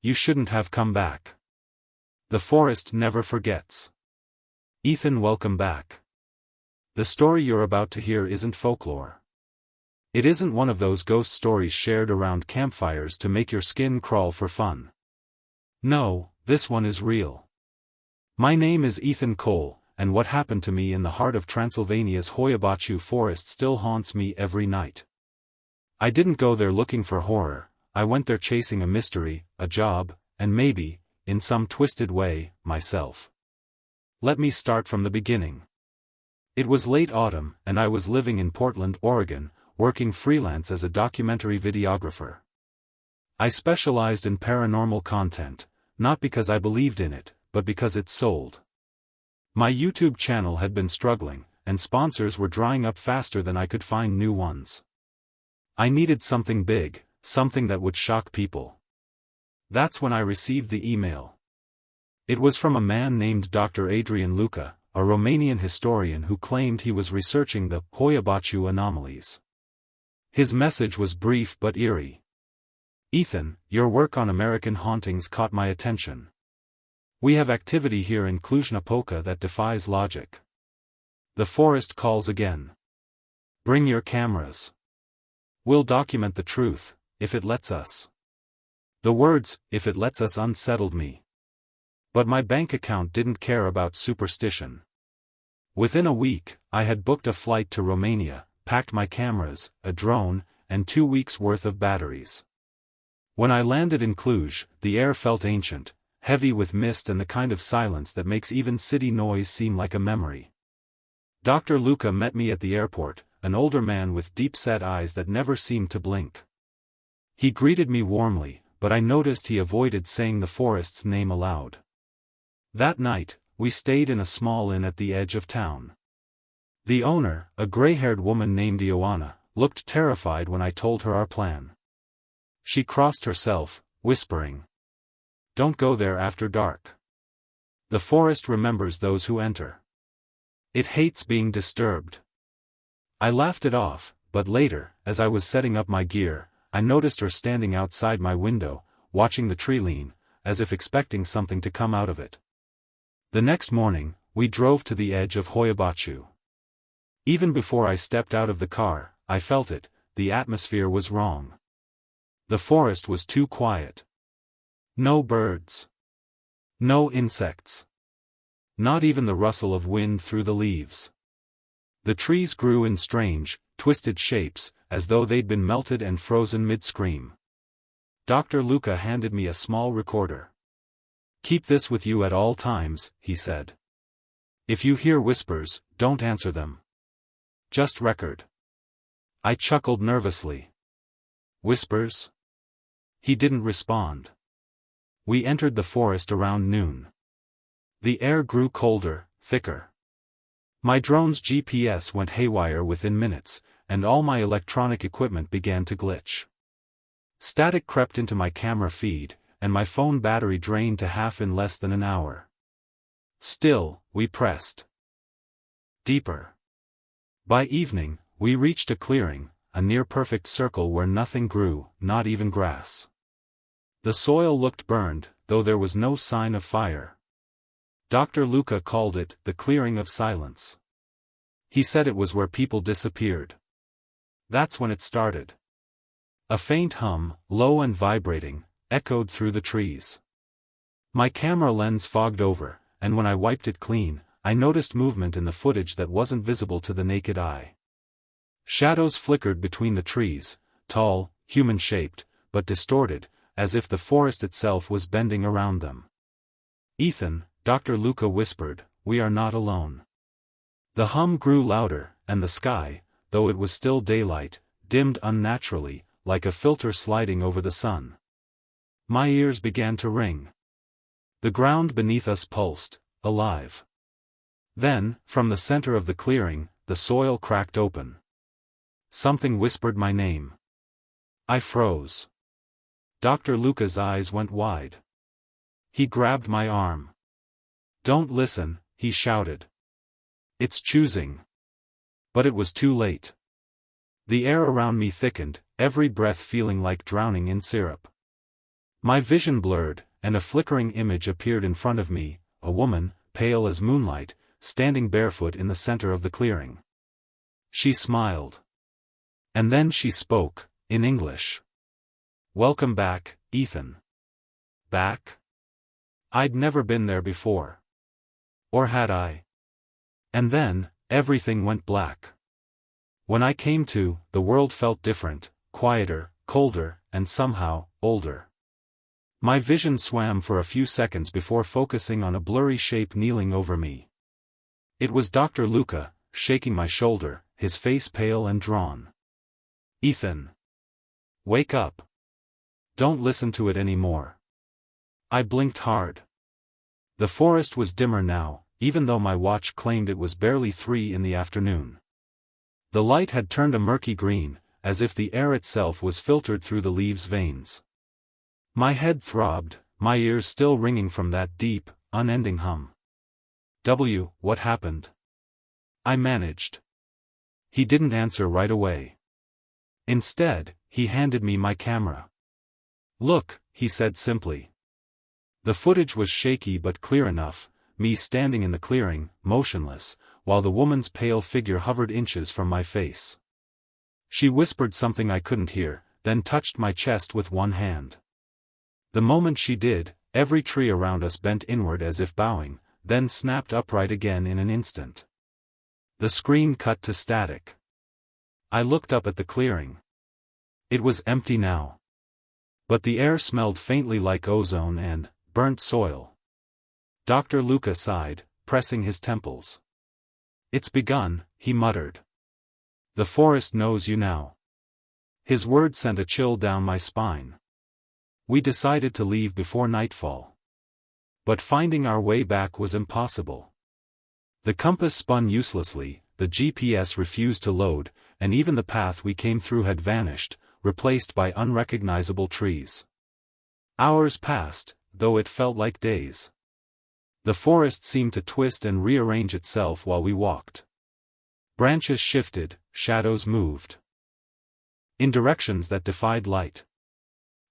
you shouldn't have come back. The forest never forgets. Ethan, welcome back. The story you're about to hear isn't folklore. It isn't one of those ghost stories shared around campfires to make your skin crawl for fun. No, this one is real. My name is Ethan Cole, and what happened to me in the heart of Transylvania's Hoia-Baciu forest still haunts me every night. I didn't go there looking for horror, I went there chasing a mystery, a job, and maybe, in some twisted way, myself. Let me start from the beginning. It was late autumn, and I was living in Portland, Oregon, working freelance as a documentary videographer. I specialized in paranormal content, not because I believed in it, but because it sold. My YouTube channel had been struggling, and sponsors were drying up faster than I could find new ones. I needed something big, something that would shock people. That's when I received the email. It was from a man named Dr. Adrian Luca, a Romanian historian who claimed he was researching the Hoia-Baciu anomalies. His message was brief but eerie. Ethan, your work on American hauntings caught my attention. We have activity here in Cluj-Napoca that defies logic. The forest calls again. Bring your cameras. We'll document the truth, if it lets us. The words, if it lets us, unsettled me. But my bank account didn't care about superstition. Within a week, I had booked a flight to Romania, packed my cameras, a drone, and 2 weeks' worth of batteries. When I landed in Cluj, the air felt ancient, heavy with mist and the kind of silence that makes even city noise seem like a memory. Dr. Luca met me at the airport, an older man with deep-set eyes that never seemed to blink. He greeted me warmly, but I noticed he avoided saying the forest's name aloud. That night, we stayed in a small inn at the edge of town. The owner, a gray-haired woman named Ioana, looked terrified when I told her our plan. She crossed herself, whispering, "Don't go there after dark. The forest remembers those who enter. It hates being disturbed." I laughed it off, but later, as I was setting up my gear, I noticed her standing outside my window, watching the tree lean, as if expecting something to come out of it. The next morning, we drove to the edge of Hoia-Baciu. Even before I stepped out of the car, I felt it, the atmosphere was wrong. The forest was too quiet. No birds. No insects. Not even the rustle of wind through the leaves. The trees grew in strange, twisted shapes, as though they'd been melted and frozen mid-scream. Dr. Luca handed me a small recorder. "Keep this with you at all times," he said. "If you hear whispers, don't answer them. Just record." I chuckled nervously. "Whispers?" He didn't respond. We entered the forest around noon. The air grew colder, thicker. My drone's GPS went haywire within minutes, and all my electronic equipment began to glitch. Static crept into my camera feed, and my phone battery drained to half in less than an hour. Still, we pressed deeper. By evening, we reached a clearing, a near-perfect circle where nothing grew, not even grass. The soil looked burned, though there was no sign of fire. Dr. Luca called it the clearing of silence. He said it was where people disappeared. That's when it started. A faint hum, low and vibrating, echoed through the trees. My camera lens fogged over, and when I wiped it clean, I noticed movement in the footage that wasn't visible to the naked eye. Shadows flickered between the trees, tall, human-shaped, but distorted, as if the forest itself was bending around them. "Ethan," Dr. Luca whispered, "we are not alone." The hum grew louder, and the sky, though it was still daylight, dimmed unnaturally, like a filter sliding over the sun. My ears began to ring. The ground beneath us pulsed, alive. Then, from the center of the clearing, the soil cracked open. Something whispered my name. I froze. Dr. Luca's eyes went wide. He grabbed my arm. "Don't listen," he shouted. "It's choosing." But it was too late. The air around me thickened, every breath feeling like drowning in syrup. My vision blurred, and a flickering image appeared in front of me, a woman, pale as moonlight, standing barefoot in the center of the clearing. She smiled. And then she spoke, in English. "Welcome back, Ethan." Back? I'd never been there before. Or had I? And then, everything went black. When I came to, the world felt different, quieter, colder, and somehow, older. My vision swam for a few seconds before focusing on a blurry shape kneeling over me. It was Dr. Luca, shaking my shoulder, his face pale and drawn. "Ethan. Wake up. Don't listen to it anymore." I blinked hard. The forest was dimmer now, even though my watch claimed it was barely 3 in the afternoon. The light had turned a murky green, as if the air itself was filtered through the leaves' veins. My head throbbed, my ears still ringing from that deep, unending hum. What happened?" I managed. He didn't answer right away. Instead, he handed me my camera. "Look," he said simply. The footage was shaky but clear enough, me standing in the clearing, motionless, while the woman's pale figure hovered inches from my face. She whispered something I couldn't hear, then touched my chest with one hand. The moment she did, every tree around us bent inward as if bowing, then snapped upright again in an instant. The screen cut to static. I looked up at the clearing. It was empty now. But the air smelled faintly like ozone and burnt soil. Dr. Luca sighed, pressing his temples. "It's begun," he muttered. "The forest knows you now." His words sent a chill down my spine. We decided to leave before nightfall. But finding our way back was impossible. The compass spun uselessly, the GPS refused to load, and even the path we came through had vanished, replaced by unrecognizable trees. Hours passed, though it felt like days. The forest seemed to twist and rearrange itself while we walked. Branches shifted, shadows moved. In directions that defied light.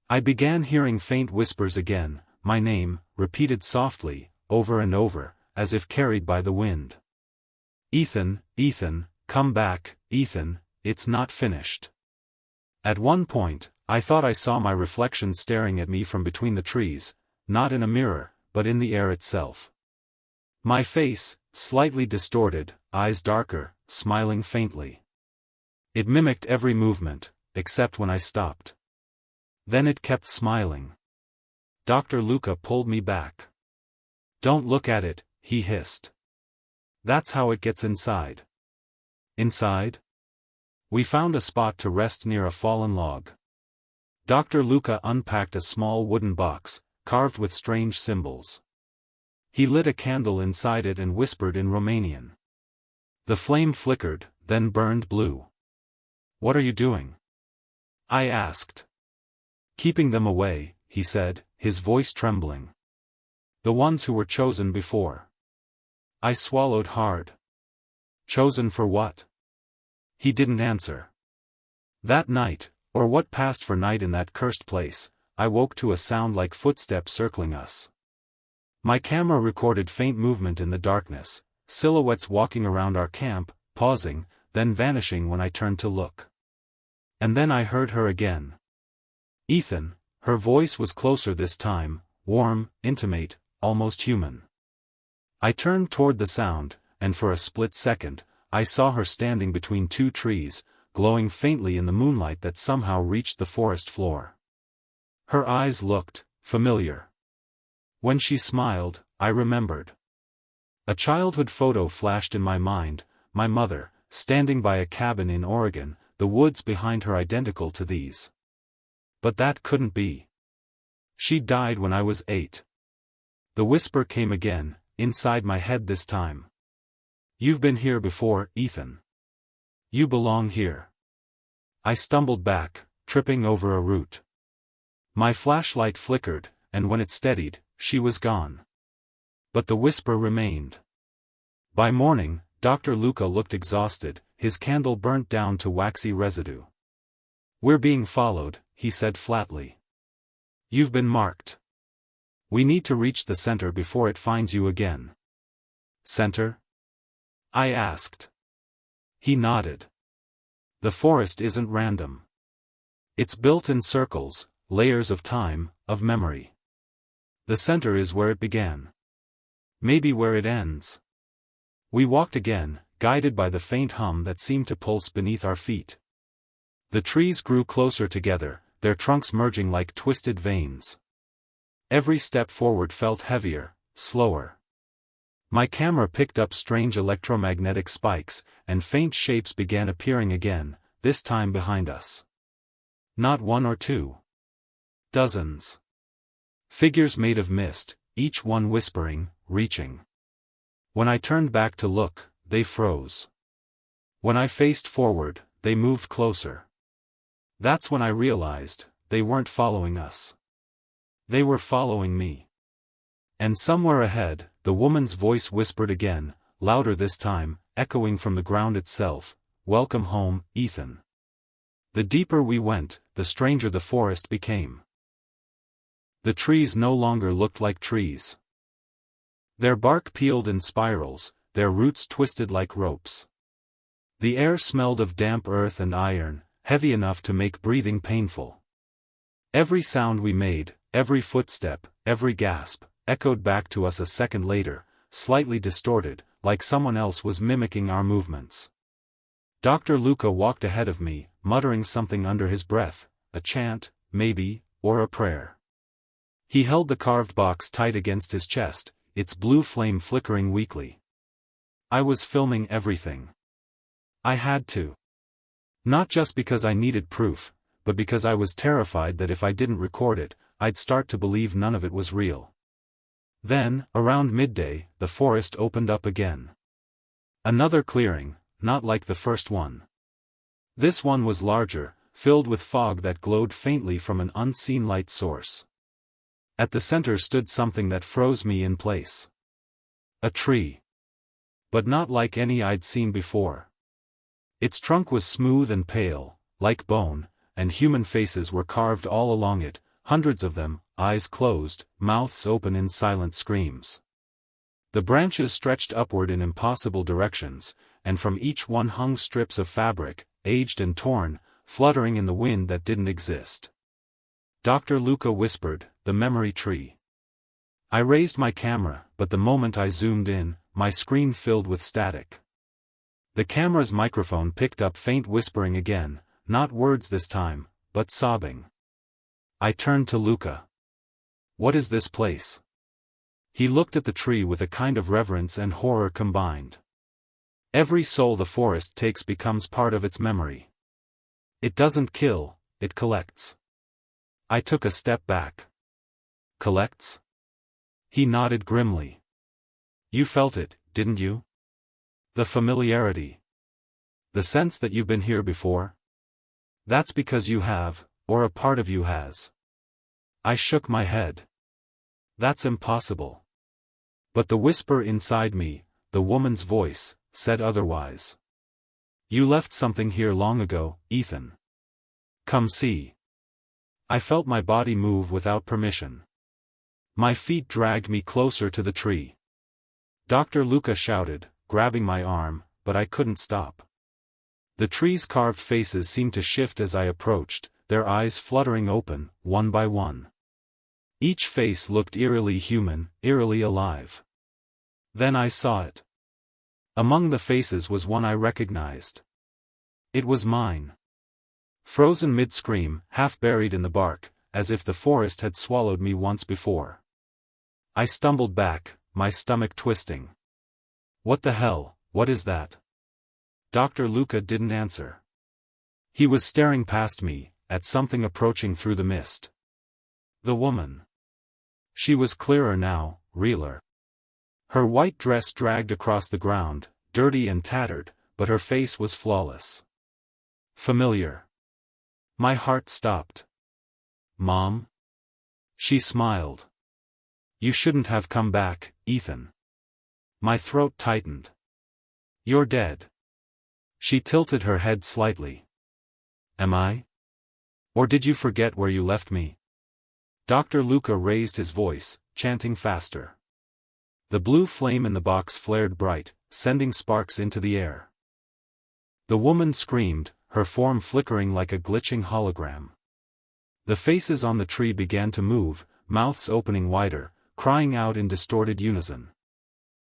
I began hearing faint whispers again, my name, repeated softly, over and over, as if carried by the wind. "Ethan, Ethan, come back, Ethan, it's not finished." At one point, I thought I saw my reflection staring at me from between the trees, not in a mirror, but in the air itself. My face, slightly distorted, eyes darker, smiling faintly. It mimicked every movement, except when I stopped. Then it kept smiling. Dr. Luca pulled me back. "Don't look at it," he hissed. "That's how it gets inside." Inside? We found a spot to rest near a fallen log. Dr. Luca unpacked a small wooden box, carved with strange symbols. He lit a candle inside it and whispered in Romanian. The flame flickered, then burned blue. "What are you doing?" I asked. "Keeping them away," he said, his voice trembling. "The ones who were chosen before." I swallowed hard. Chosen for what? He didn't answer. That night, or what passed for night in that cursed place, I woke to a sound like footsteps circling us. My camera recorded faint movement in the darkness, silhouettes walking around our camp, pausing, then vanishing when I turned to look. And then I heard her again. "Ethan," her voice was closer this time, warm, intimate, almost human. I turned toward the sound, and for a split second, I saw her standing between 2 trees, glowing faintly in the moonlight that somehow reached the forest floor. Her eyes looked familiar. When she smiled, I remembered. A childhood photo flashed in my mind, my mother, standing by a cabin in Oregon, the woods behind her identical to these. But that couldn't be. She died when I was 8. The whisper came again, inside my head this time. "You've been here before, Ethan. You belong here." I stumbled back, tripping over a root. My flashlight flickered, and when it steadied, she was gone. But the whisper remained. By morning, Dr. Luca looked exhausted, his candle burnt down to waxy residue. "We're being followed," he said flatly. You've been marked. We need to reach the center before it finds you again. Center? I asked. He nodded. The forest isn't random. It's built in circles, layers of time, of memory. The center is where it began. Maybe where it ends. We walked again, guided by the faint hum that seemed to pulse beneath our feet. The trees grew closer together, their trunks merging like twisted veins. Every step forward felt heavier, slower. My camera picked up strange electromagnetic spikes, and faint shapes began appearing again, this time behind us. Not one or two. Dozens. Figures made of mist, each one whispering, reaching. When I turned back to look, they froze. When I faced forward, they moved closer. That's when I realized, they weren't following us. They were following me. And somewhere ahead, the woman's voice whispered again, louder this time, echoing from the ground itself, "Welcome home, Ethan." The deeper we went, the stranger the forest became. The trees no longer looked like trees. Their bark peeled in spirals, their roots twisted like ropes. The air smelled of damp earth and iron, heavy enough to make breathing painful. Every sound we made, every footstep, every gasp, echoed back to us a second later, slightly distorted, like someone else was mimicking our movements. Dr. Luca walked ahead of me, muttering something under his breath, a chant, maybe, or a prayer. He held the carved box tight against his chest, its blue flame flickering weakly. I was filming everything. I had to. Not just because I needed proof, but because I was terrified that if I didn't record it, I'd start to believe none of it was real. Then, around midday, the forest opened up again. Another clearing, not like the first one. This one was larger, filled with fog that glowed faintly from an unseen light source. At the center stood something that froze me in place. A tree. But not like any I'd seen before. Its trunk was smooth and pale, like bone, and human faces were carved all along it, hundreds of them, eyes closed, mouths open in silent screams. The branches stretched upward in impossible directions, and from each one hung strips of fabric, aged and torn, fluttering in the wind that didn't exist. Dr. Luca whispered, "The memory tree." I raised my camera, but the moment I zoomed in, my screen filled with static. The camera's microphone picked up faint whispering again, not words this time, but sobbing. I turned to Luca. "What is this place?" He looked at the tree with a kind of reverence and horror combined. "Every soul the forest takes becomes part of its memory. It doesn't kill, it collects." I took a step back. "Collects?" He nodded grimly. "You felt it, didn't you? The familiarity. The sense that you've been here before? That's because you have, or a part of you has." I shook my head. "That's impossible." But the whisper inside me, the woman's voice, said otherwise. "You left something here long ago, Ethan. Come see." I felt my body move without permission. My feet dragged me closer to the tree. Dr. Luca shouted, grabbing my arm, but I couldn't stop. The tree's carved faces seemed to shift as I approached, their eyes fluttering open, one by one. Each face looked eerily human, eerily alive. Then I saw it. Among the faces was one I recognized. It was mine. Frozen mid-scream, half buried in the bark, as if the forest had swallowed me once before. I stumbled back, my stomach twisting. "What the hell, what is that?" Dr. Luca didn't answer. He was staring past me, at something approaching through the mist. The woman. She was clearer now, realer. Her white dress dragged across the ground, dirty and tattered, but her face was flawless. Familiar. My heart stopped. "Mom?" She smiled. "You shouldn't have come back, Ethan." My throat tightened. "You're dead." She tilted her head slightly. "Am I? Or did you forget where you left me?" Dr. Luca raised his voice, chanting faster. The blue flame in the box flared bright, sending sparks into the air. The woman screamed, her form flickering like a glitching hologram. The faces on the tree began to move, mouths opening wider, crying out in distorted unison.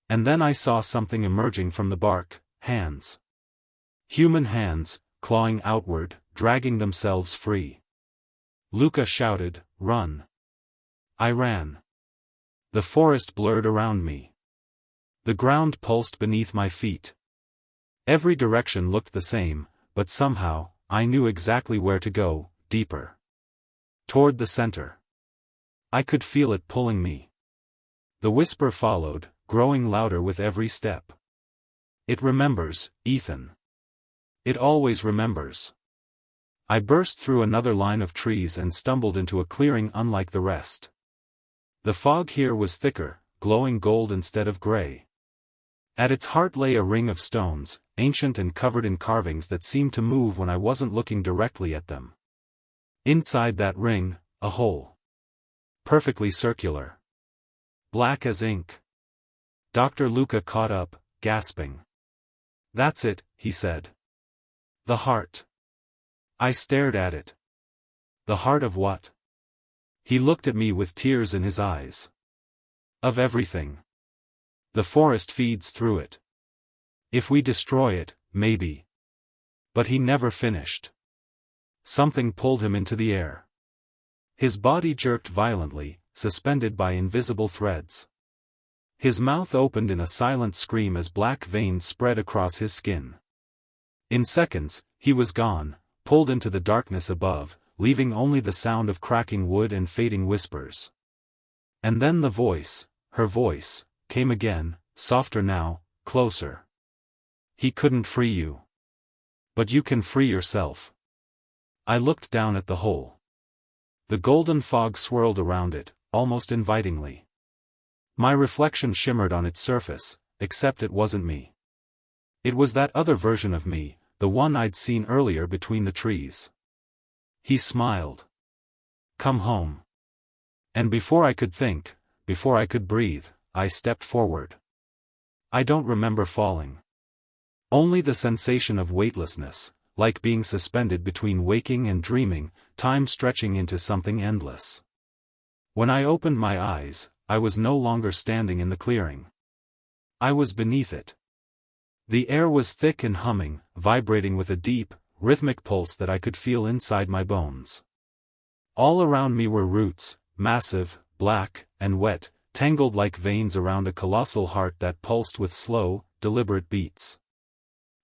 And then I saw something emerging from the bark, hands. Human hands, clawing outward, dragging themselves free. Luca shouted, "Run!" I ran. The forest blurred around me. The ground pulsed beneath my feet. Every direction looked the same, but somehow, I knew exactly where to go, deeper. Toward the center. I could feel it pulling me. The whisper followed, growing louder with every step. "It remembers, Ethan. It always remembers." I burst through another line of trees and stumbled into a clearing unlike the rest. The fog here was thicker, glowing gold instead of gray. At its heart lay a ring of stones, ancient and covered in carvings that seemed to move when I wasn't looking directly at them. Inside that ring, a hole. Perfectly circular. Black as ink. Dr. Luca caught up, gasping. "That's it," he said. "The heart." I stared at it. "The heart of what?" He looked at me with tears in his eyes. "Of everything. The forest feeds through it. If we destroy it, maybe." But he never finished. Something pulled him into the air. His body jerked violently, suspended by invisible threads. His mouth opened in a silent scream as black veins spread across his skin. In seconds, he was gone, pulled into the darkness above, leaving only the sound of cracking wood and fading whispers. And then the voice, her voice, came again, softer now, closer. "He couldn't free you. But you can free yourself." I looked down at the hole. The golden fog swirled around it, almost invitingly. My reflection shimmered on its surface, except it wasn't me. It was that other version of me, the one I'd seen earlier between the trees. He smiled. "Come home." And before I could think, before I could breathe, I stepped forward. I don't remember falling. Only the sensation of weightlessness, like being suspended between waking and dreaming, time stretching into something endless. When I opened my eyes, I was no longer standing in the clearing. I was beneath it. The air was thick and humming, vibrating with a deep, rhythmic pulse that I could feel inside my bones. All around me were roots, massive, black, and wet, tangled like veins around a colossal heart that pulsed with slow, deliberate beats.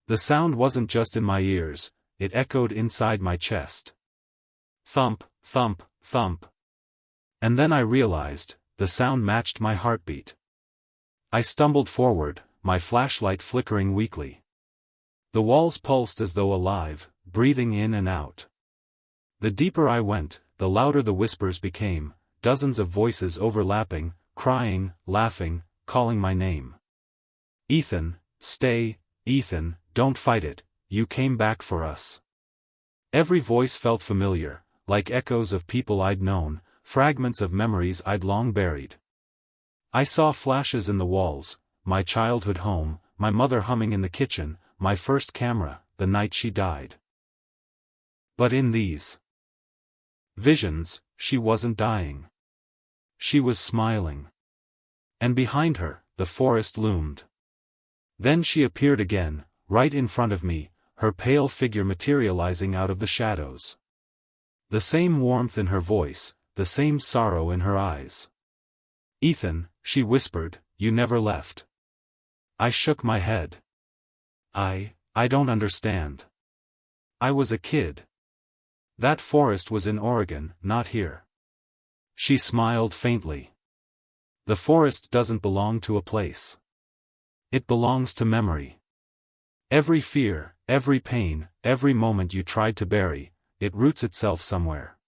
The sound wasn't just in my ears, it echoed inside my chest. Thump, thump, thump. And then I realized, the sound matched my heartbeat. I stumbled forward, my flashlight flickering weakly. The walls pulsed as though alive, breathing in and out. The deeper I went, the louder the whispers became, dozens of voices overlapping, crying, laughing, calling my name. "Ethan, stay, Ethan, don't fight it, you came back for us." Every voice felt familiar, like echoes of people I'd known, fragments of memories I'd long buried. I saw flashes in the walls, my childhood home, my mother humming in the kitchen, my first camera, the night she died. But in these visions, she wasn't dying. She was smiling. And behind her, the forest loomed. Then she appeared again, right in front of me, her pale figure materializing out of the shadows. The same warmth in her voice, the same sorrow in her eyes. "Ethan," she whispered, "you never left." I shook my head. I don't understand. I was a kid. That forest was in Oregon, not here." She smiled faintly. "The forest doesn't belong to a place. It belongs to memory. Every fear, every pain, every moment you tried to bury, it roots itself somewhere.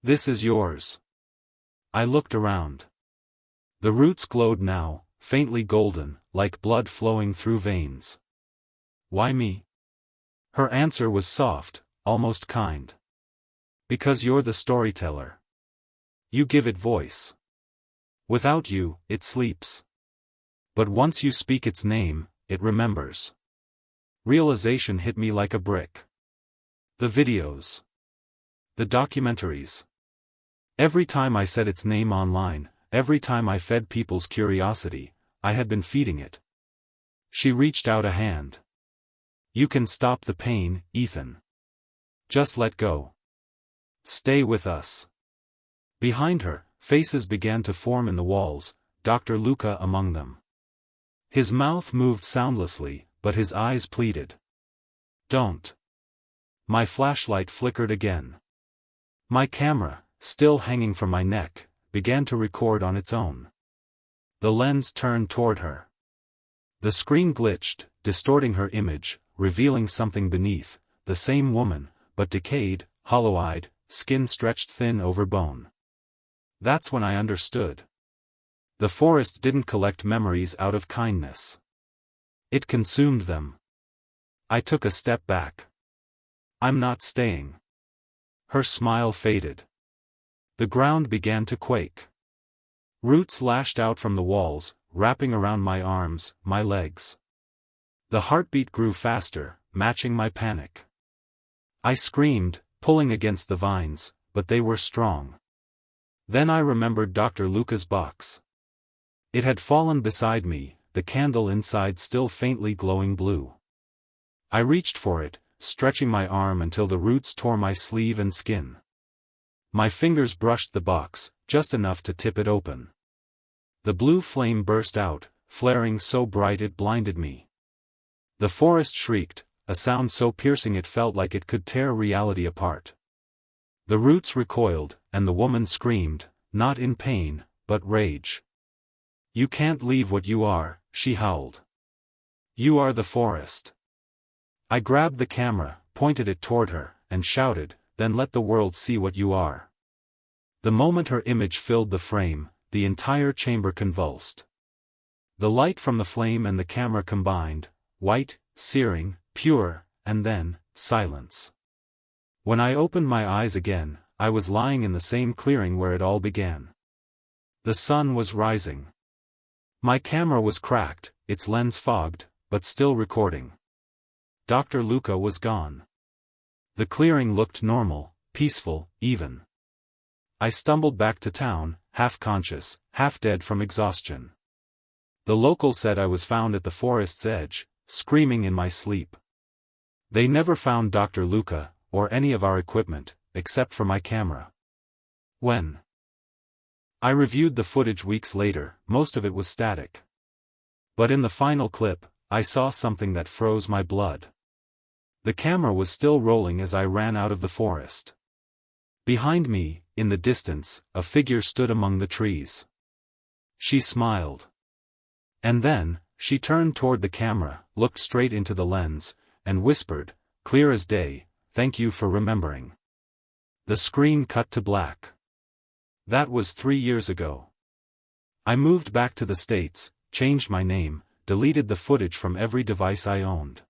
This is yours." I looked around. The roots glowed now, faintly golden, like blood flowing through veins. "Why me?" Her answer was soft, almost kind. "Because you're the storyteller. You give it voice. Without you, it sleeps. But once you speak its name, it remembers. Realization hit me like a brick. The videos. The documentaries. Every time I said its name online, every time I fed people's curiosity, I had been feeding it. She reached out a hand. You can stop the pain, Ethan. Just let go. Stay with us. Behind her, faces began to form in the walls, Dr. Luca among them. His mouth moved soundlessly, but his eyes pleaded. Don't. My flashlight flickered again. My camera, still hanging from my neck, began to record on its own. The lens turned toward her. The screen glitched, distorting her image, revealing something beneath, the same woman, but decayed, hollow-eyed, skin stretched thin over bone. That's when I understood. The forest didn't collect memories out of kindness. It consumed them. I took a step back. I'm not staying. Her smile faded. The ground began to quake. Roots lashed out from the walls, wrapping around my arms, my legs. The heartbeat grew faster, matching my panic. I screamed, pulling against the vines, but they were strong. Then I remembered Dr. Luca's box. It had fallen beside me, the candle inside still faintly glowing blue. I reached for it, stretching my arm until the roots tore my sleeve and skin. My fingers brushed the box, just enough to tip it open. The blue flame burst out, flaring so bright it blinded me. The forest shrieked, a sound so piercing it felt like it could tear reality apart. The roots recoiled, and the woman screamed, not in pain, but rage. You can't leave what you are, she howled. You are the forest. I grabbed the camera, pointed it toward her, and shouted, then let the world see what you are. The moment her image filled the frame, the entire chamber convulsed. The light from the flame and the camera combined, white, searing, pure, and then, silence. When I opened my eyes again, I was lying in the same clearing where it all began. The sun was rising. My camera was cracked, its lens fogged, but still recording. Dr. Luca was gone. The clearing looked normal, peaceful, even. I stumbled back to town, half conscious, half dead from exhaustion. The locals said I was found at the forest's edge, screaming in my sleep. They never found Dr. Luca, or any of our equipment, except for my camera. When I reviewed the footage weeks later, most of it was static. But in the final clip, I saw something that froze my blood. The camera was still rolling as I ran out of the forest. Behind me, in the distance, a figure stood among the trees. She smiled. And then, she turned toward the camera, looked straight into the lens, and whispered, clear as day, thank you for remembering. The screen cut to black. That was 3 years ago. I moved back to the States, changed my name, deleted the footage from every device I owned.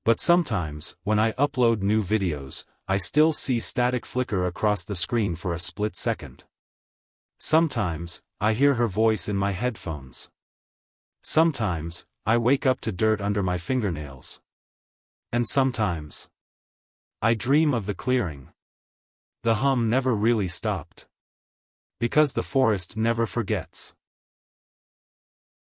But sometimes, when I upload new videos, I still see static flicker across the screen for a split second. Sometimes, I hear her voice in my headphones. Sometimes, I wake up to dirt under my fingernails. And sometimes, I dream of the clearing. The hum never really stopped. Because the forest never forgets.